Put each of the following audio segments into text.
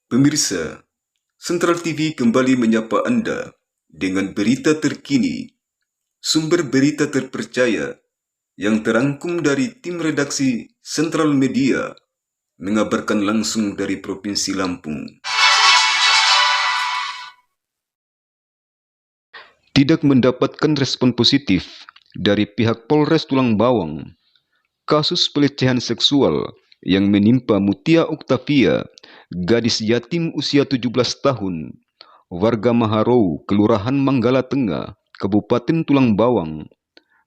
Pemirsa, Sentral TV kembali menyapa Anda dengan berita terkini, sumber berita terpercaya yang terangkum dari tim redaksi Sentral Media, mengabarkan langsung dari Provinsi Lampung. Tidak mendapatkan respon positif dari pihak Polres Tulang Bawang, kasus pelecehan seksual yang menimpa Mutia Oktavia, gadis yatim usia 17 tahun, warga Maharou, Kelurahan Manggala Tengah, Kabupaten Tulang Bawang,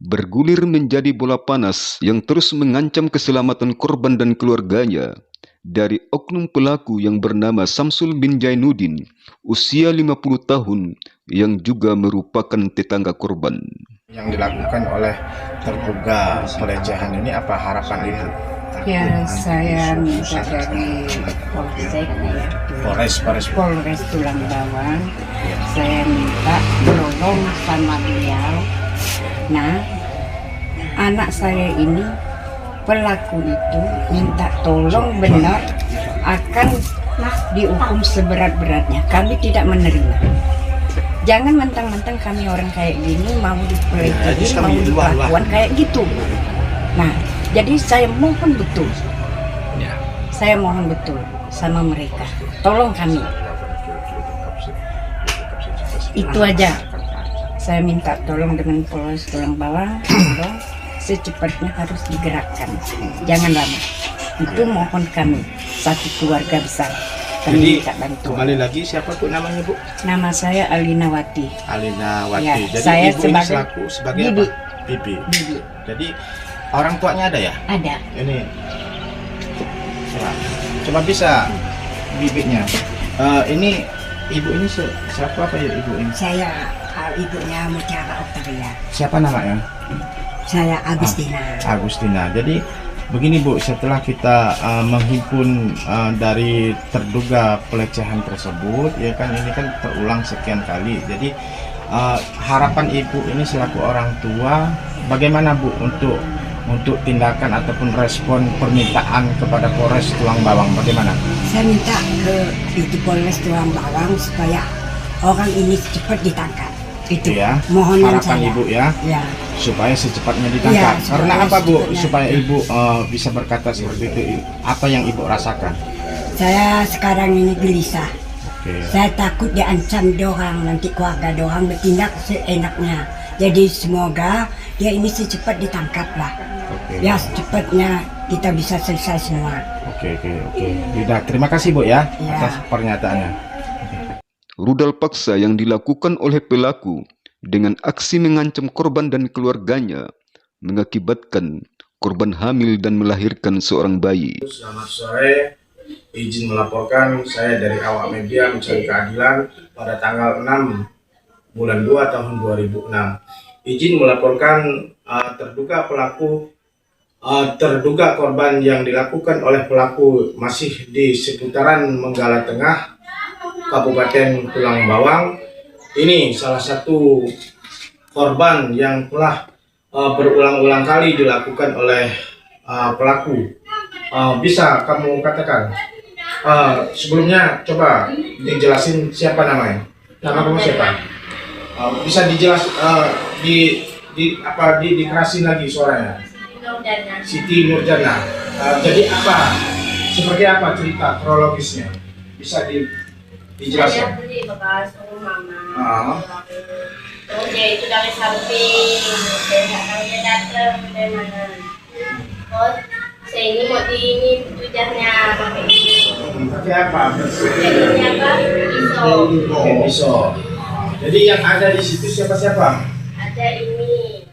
bergulir menjadi bola panas yang terus mengancam keselamatan korban dan keluarganya dari oknum pelaku yang bernama Samsul bin Jainuddin, usia 50 tahun, yang juga merupakan tetangga korban. Yang dilakukan oleh terduga pelecehan ini apa harapan Ibu? Ya, saya minta dari Polres Tulang Bawang, saya minta tolong sama beliau. Nah, anak saya ini, pelaku itu minta tolong benar akan dihukum seberat-beratnya. Kami tidak menerima. Jangan mentang-mentang kami orang kayak gini mau dipelecehin, mau diperlakukan kayak gitu. Nah, jadi saya mohon betul, sama mereka, tolong kami. Itu aja. Saya minta tolong dengan Polres Tulang Bawang, tolong secepatnya harus digerakkan. Jangan lama. Itu mohon kami, satu keluarga besar. Jadi kembali lagi, siapa Bu namanya Bu? Nama saya Alina Wati. Alina Wati. Ya, jadi saya Ibu ini sebagai Bibi. apa? Bibi. Jadi orang tuanya ada ya? Ada. Ini coba bisa bibinya. Ini ibu ini siapa apa ya ibu ini? Saya ibunya Mutia Oktavia. Siapa namanya? Saya Agustina. Agustina. Jadi begini Bu, setelah kita menghimpun dari terduga pelecehan tersebut, ya kan ini kan terulang sekian kali. Jadi harapan Ibu ini selaku orang tua, bagaimana Bu untuk tindakan ataupun respon permintaan kepada Polres Tulang Bawang, bagaimana? Saya minta ke itu Polres Tulang Bawang supaya orang ini cepat ditangkap. Itu ya, mohonan harapan saya. Ibu ya, supaya secepatnya ditangkap. Ya, karena apa Bu? secepatnya. Supaya Ibu bisa berkata seperti itu. Apa yang Ibu rasakan? Saya sekarang ini gelisah. Oke. Saya takut diancam dorang, nanti keluarga dorang bertindak seenaknya. Jadi semoga dia ini secepat ditangkap lah. Oke. Ya, secepatnya kita bisa selesai semua. Oke. Yaudah, terima kasih Bu ya, Ya. atas pernyataannya. Rudal paksa yang dilakukan oleh pelaku dengan aksi mengancam korban dan keluarganya mengakibatkan korban hamil dan melahirkan seorang bayi. Selamat sore, izin melaporkan saya dari Awak Media Mencari Keadilan pada tanggal 6 bulan 2 tahun 2006. Izin melaporkan terduga korban yang dilakukan oleh pelaku masih di seputaran Manggala Tengah, Kabupaten Tulang Bawang. Ini salah satu korban yang telah berulang-ulang kali dilakukan oleh pelaku. Bisa kamu katakan sebelumnya, coba dijelasin siapa namanya? Nama kamu siapa? Bisa dijelas dikerasin lagi suaranya. Siti Nurjana. Jadi apa? Seperti apa cerita kronologisnya? Bisa dijelaskan? Saya beli bekas rumah mama. Terus dia itu dari samping, saya nggak tahu dia datang dari mana. Terus saya ini mau ini tujuannya pakai ini. Pakai apa? Ini apa? Pisau. Jadi yang ada di situ siapa? Ada ini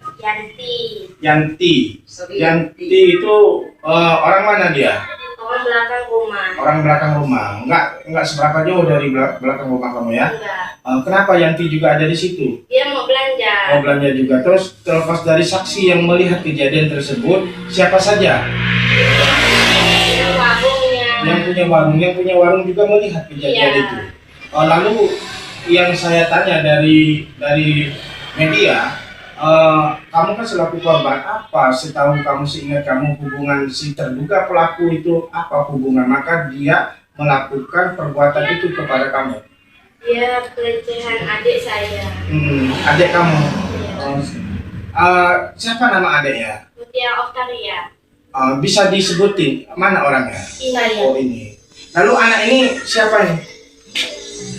Yanti itu orang mana dia? orang belakang rumah. Orang belakang rumah. Enggak seberapa jauh dari belakang rumah kamu ya? Enggak. Kenapa Yanti juga ada di situ? Dia mau belanja. Oh, belanja juga. Terus terlepas dari saksi yang melihat kejadian tersebut, siapa saja? Warungnya. Yang punya warung juga melihat kejadian itu. Lalu yang saya tanya dari media, kamu kan selaku korban, apa setahu kamu, seingat kamu, hubungan si terduga pelaku itu apa hubungan? Maka dia melakukan perbuatan itu kepada kamu? Dia pelecehan adik saya. Adik kamu. Iya. Siapa nama adiknya? Mutia Oktaria. Bisa disebutin mana orangnya? Ini. Oh, ini. Lalu anak ini siapa ini?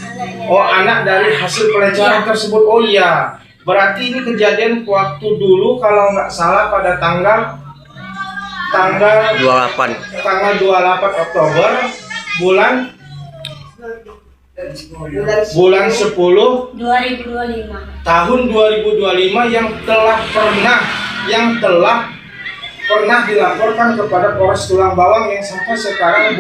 Anaknya. Oh, anak dari hasil pelecehan tersebut. Oh iya. Berarti ini kejadian waktu dulu kalau nggak salah pada tanggal 28 Oktober bulan 10 2025. tahun 2025 yang telah pernah dilaporkan kepada Polres Tulang Bawang yang sampai sekarang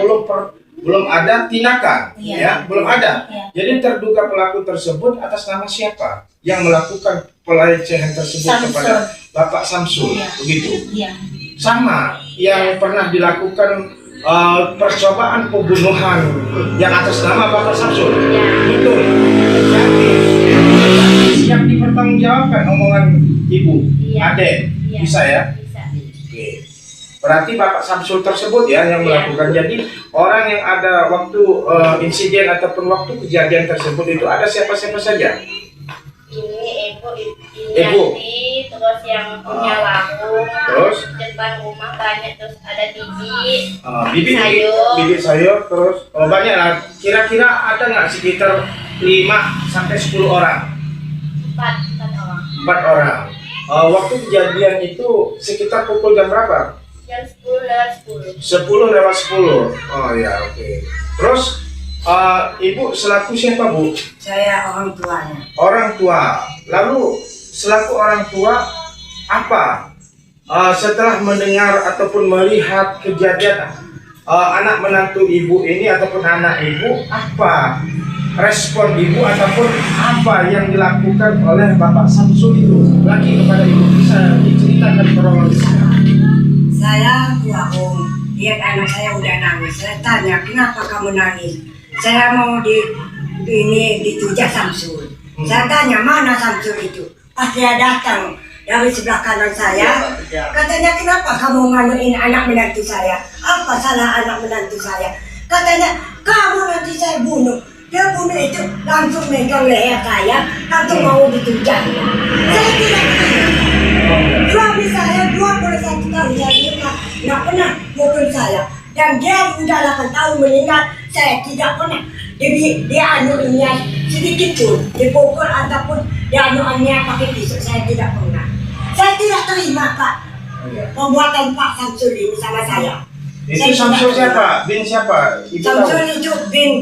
belum ada tindakan, ya, belum ada. Jadi terduga pelaku tersebut atas nama siapa yang melakukan pelecehan tersebut kepada Bapak Samsul, begitu? Sama yang pernah dilakukan percobaan pembunuhan yang atas nama Bapak Samsul, betul. Jadi siap dipertanggungjawabkan omongan ibu, adek, bisa ya? Oke. Berarti Bapak Samsul tersebut ya yang melakukan. Jadi orang yang ada waktu insiden ataupun waktu kejadian tersebut itu ada siapa-siapa saja? Ini ibu, Ibu. terus yang punya warung, Terus? depan rumah banyak, terus ada bibi, Bibit sayur, terus banyak lah. Kira-kira ada nggak sekitar 5 sampai 10 orang? 4 orang. 4 orang. Waktu kejadian itu sekitar pukul jam berapa? Jam 10 lewat 10. 10 lewat 10. Oh ya, oke. Terus ibu selaku siapa, Bu? Saya orang tuanya. Orang tua. Lalu selaku orang tua apa setelah mendengar ataupun melihat kejadian anak menantu ibu ini ataupun anak ibu, apa respon ibu ataupun apa yang dilakukan oleh Bapak Samsul itu lagi kepada ibu? Bisa diceritakan kronologisnya? Saya bohong. Lihat anak saya udah nangis. Saya tanya, kenapa kamu nangis? Saya mau ditujak Samsul. Saya tanya, mana Samsul itu? Pas dia datang dari sebelah kanan saya, katanya, kenapa kamu nganuin anak menantu saya? Apa salah anak menantu saya? Katanya, kamu nanti saya bunuh. Dia bunuh itu langsung megang leher saya, langsung mau ditujak. Saya tidak terima. Suami saya 21 tahun saya nikah, nggak pernah mukul saya. Dan dia sudah 8 tahun meninggal, saya tidak pernah dia anunya sedikit pun dipukul ataupun dia anuannya pakai pisau, saya tidak pernah. Saya tidak terima, Pak, pembuatan Pak Samsul ini sama saya. Itu Samsul siapa? Bin siapa? Ibu Samsul tahu? itu bin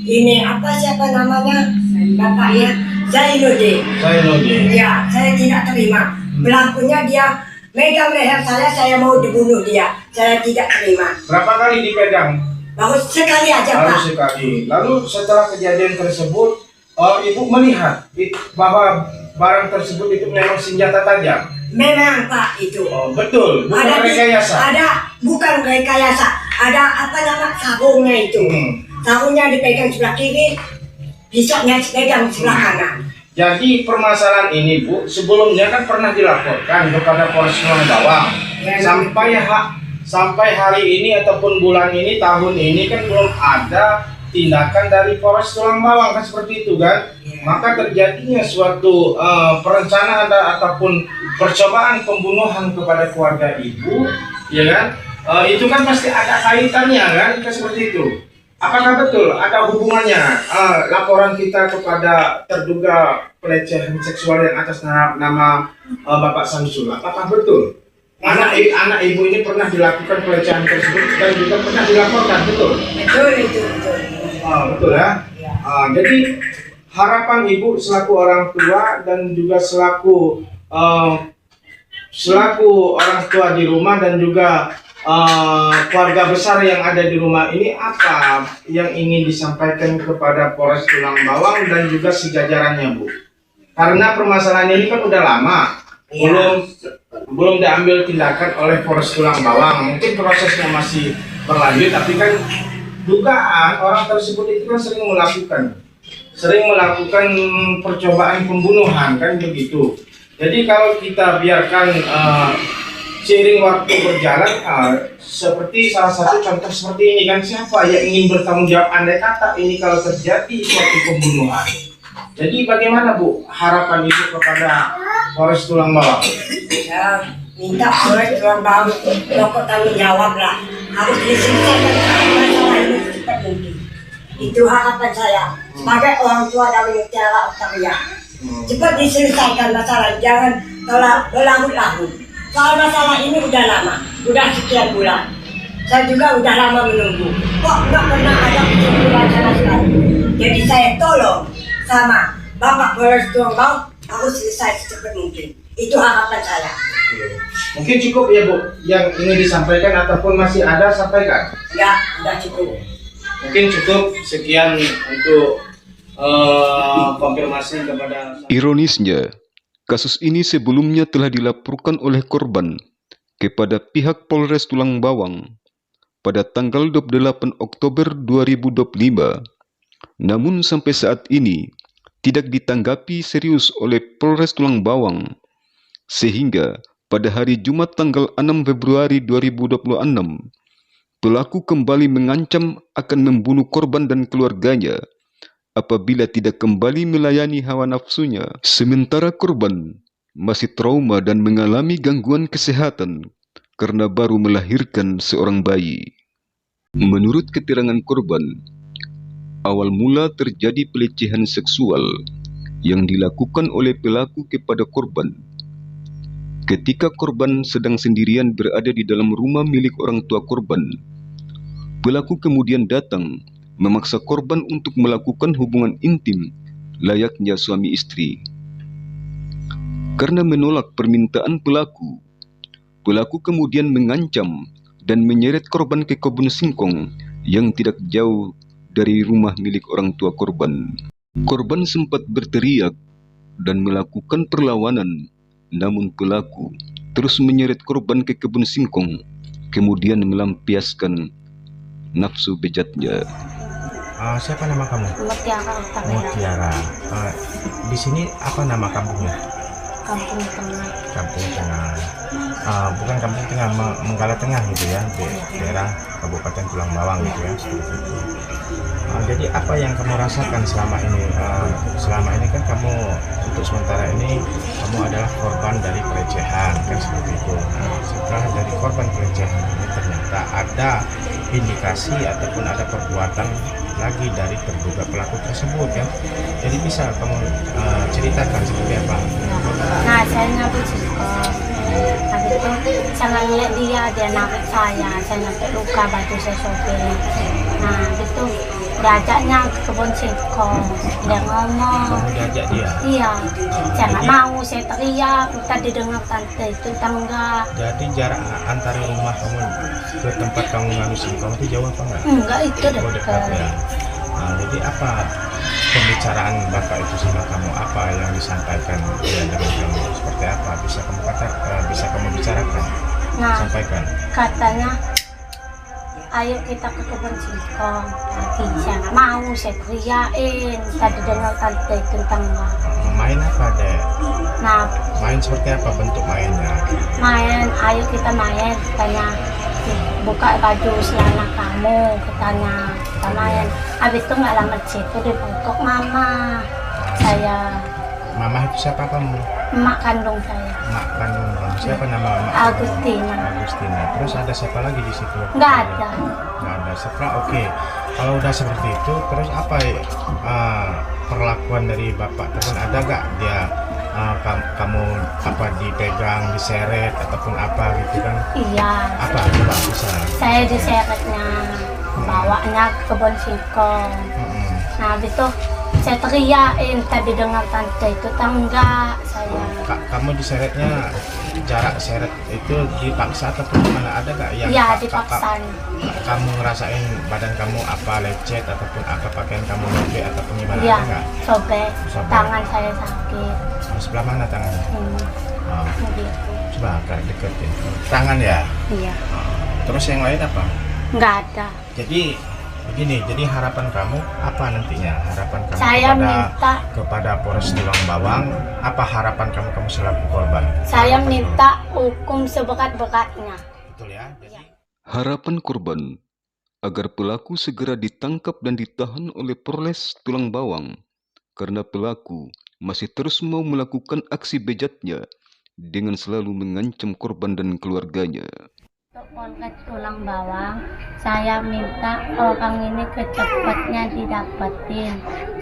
ini apa siapa namanya? Bapaknya Zainuddin. Ya, saya tidak terima. Pelakunya dia megang leher saya mau dibunuh dia. Saya tidak terima. Berapa kali dipegang? Baru sekali aja, Baru Pak. sekali. Lalu setelah kejadian tersebut, ibu melihat bahwa barang tersebut itu memang senjata tajam. Memang, Pak, itu. Oh, betul. Bukan rekayasa. Ada bukan rekayasa. Ada apa nama sarungnya itu. Sarungnya dipegang sebelah kiri, pisaunya dipegang sebelah kanan. Jadi permasalahan ini, Bu, sebelumnya kan pernah dilaporkan kepada Polres Tulang Bawang. Sampai hari ini ataupun bulan ini, tahun ini kan belum ada tindakan dari Polres Tulang Bawang, kan seperti itu kan? Maka terjadinya suatu perencanaan ataupun percobaan pembunuhan kepada keluarga ibu, ya kan? Itu kan pasti ada kaitannya kan, seperti itu. Apakah betul ada hubungannya laporan kita kepada terduga pelecehan seksual yang atas nama Bapak Samsul? Apakah betul anak ibu ini pernah dilakukan pelecehan tersebut dan juga pernah dilaporkan, betul? Betul. Betul ya. Jadi harapan ibu selaku orang tua dan juga selaku orang tua di rumah dan juga keluarga besar yang ada di rumah ini, apa yang ingin disampaikan kepada Polres Tulang Bawang dan juga sejajarannya, Bu? Karena permasalahan ini kan udah lama, belum diambil tindakan oleh Polres Tulang Bawang. Mungkin prosesnya masih berlanjut, tapi kan dugaan orang tersebut itu kan sering melakukan percobaan pembunuhan, kan begitu. Jadi kalau kita biarkan seiring waktu berjalan, seperti salah satu contoh seperti ini kan, siapa yang ingin bertanggung jawab andai kata ini kalau terjadi suatu pembunuhan. Jadi bagaimana Bu harapan Ibu kepada Polres Tulang Bawang? Ya, minta Polres Tulang Bawang untuk tanggung jawab lah. Harus diselesaikan masalah ini secepat mungkin. Itu harapan saya sebagai orang tua dari Mutiara Octavia. Cepat diselesaikan masalah, jangan telah berlarut-larut. Soal masalah ini udah lama, udah sekian bulan. Saya juga udah lama menunggu. Kok nggak pernah ada kesimpulan sama sekali. Jadi saya tolong sama Bapak Polres Tulang Bawang harus selesai secepat mungkin. Itu harapan saya. Mungkin cukup ya Bu yang ingin disampaikan ataupun masih ada sampaikan? Ya, udah cukup. Mungkin cukup sekian untuk konfirmasi kepada. Ironisnya, kasus ini sebelumnya telah dilaporkan oleh korban kepada pihak Polres Tulang Bawang pada tanggal 28 Oktober 2025. Namun sampai saat ini tidak ditanggapi serius oleh Polres Tulang Bawang, sehingga pada hari Jumat tanggal 6 Februari 2026, pelaku kembali mengancam akan membunuh korban dan keluarganya apabila tidak kembali melayani hawa nafsunya. Sementara korban masih trauma dan mengalami gangguan kesehatan karena baru melahirkan seorang bayi. Menurut keterangan korban, awal mula terjadi pelecehan seksual yang dilakukan oleh pelaku kepada korban. Ketika korban sedang sendirian berada di dalam rumah milik orang tua korban, pelaku kemudian datang memaksa korban untuk melakukan hubungan intim layaknya suami istri. Karena menolak permintaan pelaku kemudian mengancam dan menyeret korban ke kebun singkong yang tidak jauh dari rumah milik orang tua korban. Korban sempat berteriak dan melakukan perlawanan, namun pelaku terus menyeret korban ke kebun singkong, kemudian melampiaskan nafsu bejatnya. Siapa nama kamu? Mutiara Octavia. Mutiara. Di sini apa nama kampungnya? Kampung Tengah. Kampung Tengah. Bukan Kampung Tengah, Menggala Tengah gitu ya, di daerah Kabupaten Tulang Bawang gitu ya, seperti itu. Jadi apa yang kamu rasakan selama ini? Selama ini kan kamu untuk sementara ini kamu adalah korban dari pelecehan kan seperti itu. Setelah dari korban pelecehan ini ternyata ada indikasi ataupun ada perbuatan lagi dari terduga pelaku tersebut kan. Jadi bisa kamu ceritakan seperti apa? Nah, saya nyabut sekolah. Habis itu saya ngeliat dia narik saya sampai luka, baju saya sobek. Nah, itu diajaknya ke kebun singkong, dia ngomong. Kamu diajak dia? Iya, saya nggak mau, saya teriak, minta didengar tante itu tangga. Jadi jarak antara rumah kamu ke tempat kamu nganu singkong itu jauh apa enggak? Enggak, itu Oh, dekat ya. Jadi apa pembicaraan bapak itu sama kamu? Apa yang disampaikan dia dengan kamu? Seperti apa? Bisa kamu bicarakan? Nah, Sampaikan. katanya, ayo kita ke kebun singkong. Tapi saya nggak mau, saya teriakin. Tadi dengar tante itu tangga. Main apa deh? Nah, Main seperti apa bentuk mainnya? main, ayo kita main. Katanya, buka baju celana kamu, katanya. Kita main. Habis itu nggak lama situ dibungkuk mama. Saya, Mama itu siapa kamu? emak kandung saya. Mak kandung kamu. Siapa nama mak? Agustina. Agustina. Terus ada siapa lagi di situ? Nggak ada. Nggak ada. Setelah oke. Kalau udah seperti itu, terus apa perlakuan dari bapak? Terus ada nggak dia kamu apa dipegang, diseret ataupun apa gitu kan? Iya. Apa coba bisa? Saya diseretnya, bawanya ke kebun singkong. Nah, habis itu saya teriakin, tadi dengar tante itu tangga saya. Kamu diseretnya jarak seret itu dipaksa ataupun gimana? Ada nggak yang Iya, dipaksa. kamu ngerasain badan kamu apa lecet ataupun apa pakaian kamu robek ataupun gimana? Iya, Ada nggak? sobek. Sobek. Tangan saya sakit. Sebelah mana tangannya? Oh, Begitu. coba agak deketin. Tangan ya. Iya. Terus yang lain apa? Nggak ada. Jadi Begini, jadi harapan kamu apa nantinya? Harapan kamu Saya minta kepada Polres Tulang Bawang, apa harapan kamu selaku korban? saya minta hukum seberat-beratnya. Betul ya. Jadi Harapan korban agar pelaku segera ditangkap dan ditahan oleh Polres Tulang Bawang karena pelaku masih terus mau melakukan aksi bejatnya dengan selalu mengancam korban dan keluarganya. Untuk Polres Tulang Bawang, saya minta orang ini kecepatnya didapetin.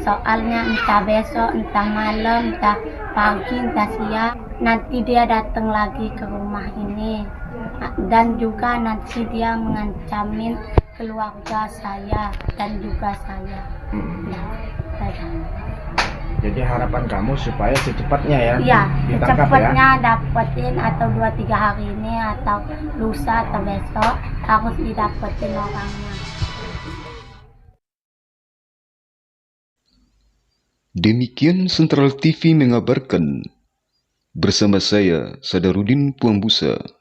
Soalnya entah besok, entah malam, entah pagi, entah siang, nanti dia datang lagi ke rumah ini. Dan juga nanti dia mengancamin keluarga saya dan juga saya. Ya, Jadi harapan kamu supaya secepatnya ya iya, ditangkap secepatnya ya. dapetin atau 2-3 hari ini atau lusa atau besok harus didapetin orangnya. Demikian Sentral TV mengabarkan. Bersama saya, Sadarudin Puambusa.